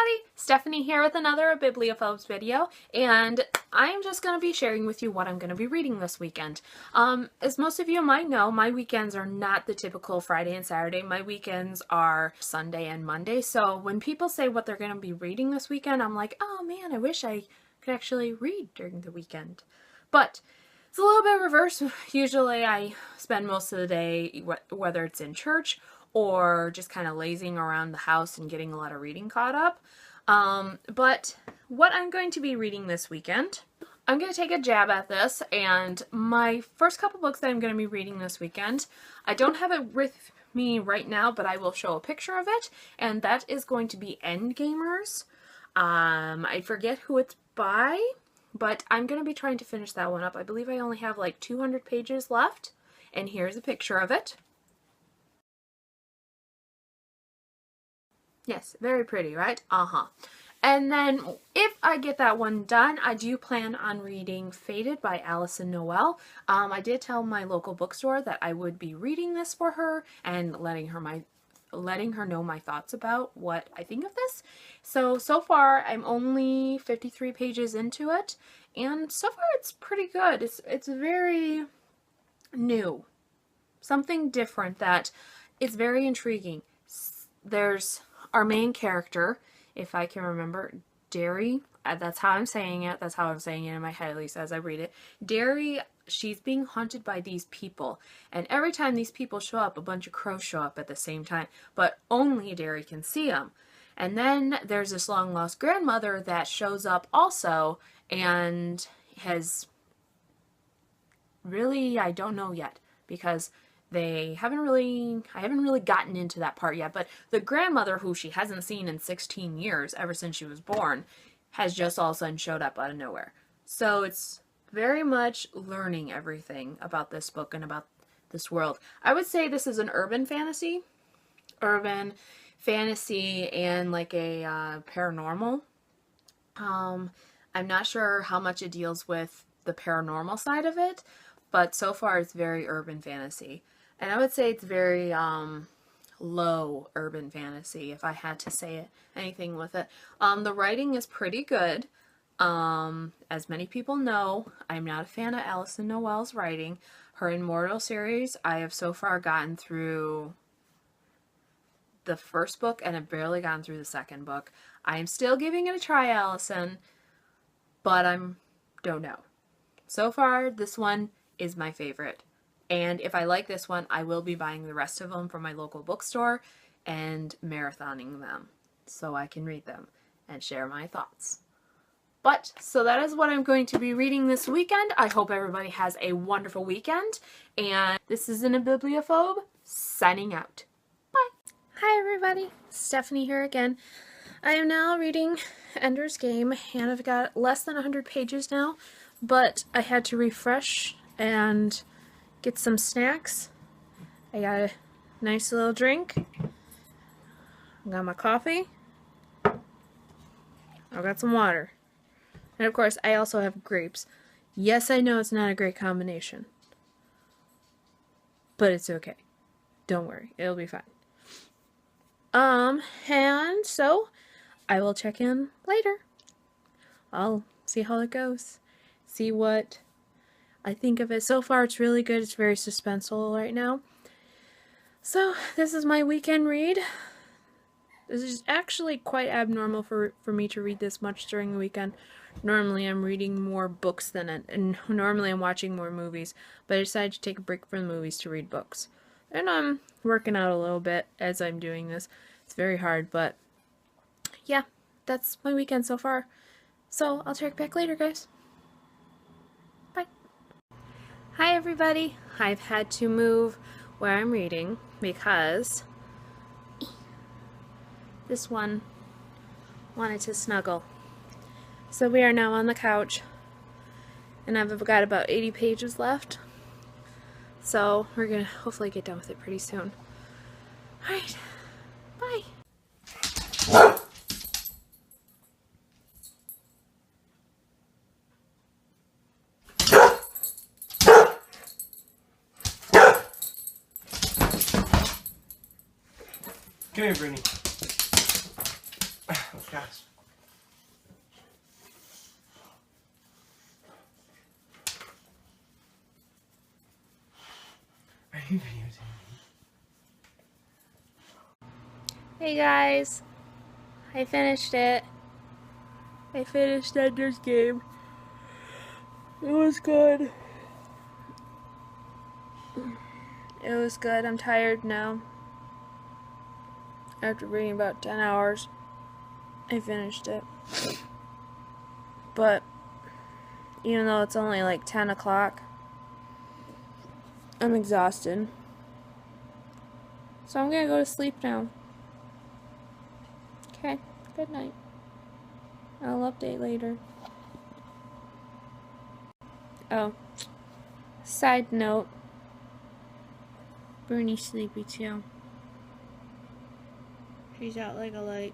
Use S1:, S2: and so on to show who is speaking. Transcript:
S1: everybody, Stephanie here with another Bibliophobes video, and I'm just going to be sharing with you what I'm going to be reading this weekend. As most of you might know, my weekends are not the typical Friday and Saturday. My weekends are Sunday and Monday, so when people say what they're going to be reading this weekend, I'm like, oh man, I wish I could actually read during the weekend. But it's a little bit reverse. Usually I spend most of the day, whether it's in church or just kind of lazing around the house and getting a lot of reading caught up. But what I'm going to be reading this weekend, I'm going to take a jab at this, and my first couple books that I'm going to be reading this weekend, I don't have it with me right now, but I will show a picture of it, and that is going to be Endgamers. I forget who it's by, but I'm going to be trying to finish that one up. I believe I only have like 200 pages left, and here's a picture of it. Yes, very pretty, right? And then if I get that one done, I do plan on reading Fated by Alyson Noel. I did tell my local bookstore that I would be reading this for her and letting her know my thoughts about what I think of this. So far I'm only 53 pages into it, and so far it's pretty good. It's very new. Something different that is very intriguing. There's our main character, if I can remember, Derry, that's how I'm saying it. That's how I'm saying it in my head, at least as I read it. Derry, she's being haunted by these people. And every time these people show up, a bunch of crows show up at the same time. But only Derry can see them. And then there's this long-lost grandmother that shows up also and has really, I don't know yet, because I haven't really gotten into that part yet, but the grandmother, who she hasn't seen in 16 years, ever since she was born, has just all of a sudden showed up out of nowhere. So it's very much learning everything about this book and about this world. I would say this is an urban fantasy and like a paranormal. I'm not sure how much it deals with the paranormal side of it, but so far it's very urban fantasy. And I would say it's very low urban fantasy, if I had to say anything with it. The writing is pretty good. As many people know, I'm not a fan of Alyson Noel's writing. Her Immortal series, I have so far gotten through the first book, and I've barely gotten through the second book. I am still giving it a try, Alyson, but don't know. So far, this one is my favorite. And if I like this one, I will be buying the rest of them from my local bookstore and marathoning them so I can read them and share my thoughts. So that is what I'm going to be reading this weekend. I hope everybody has a wonderful weekend. And this is a Bibliophobe signing out. Bye. Hi everybody, Stephanie here again. I am now reading Ender's Game, and I've got less than 100 pages now, but I had to refresh and get some snacks. I got a nice little drink. I got my coffee. I got some water. And of course, I also have grapes. Yes, I know it's not a great combination, but it's okay. Don't worry, it'll be fine. And so I will check in later. I'll see how it goes. See what I think of it. So far it's really good. It's very suspenseful right now. So this is my weekend read. This is actually quite abnormal for me to read this much during the weekend. Normally I'm reading more books and normally I'm watching more movies, but I decided to take a break from the movies to read books. And I'm working out a little bit as I'm doing this. It's very hard, but yeah, that's my weekend so far. So I'll check back later, guys. Hi everybody, I've had to move where I'm reading because this one wanted to snuggle. So we are now on the couch, and I've got about 80 pages left. So we're gonna hopefully get done with it pretty soon. Alright, bye.
S2: Come here, Brittany. Guys. Are you videotaping?
S1: Hey guys, I finished it. I finished Ender's Game. It was good. It was good. I'm tired now. After reading about 10 hours, I finished it. But even though it's only like 10 o'clock, I'm exhausted. So I'm gonna go to sleep now. Okay, good night. I'll update later. Oh, side note, Bernie's sleepy too. She's out like a light.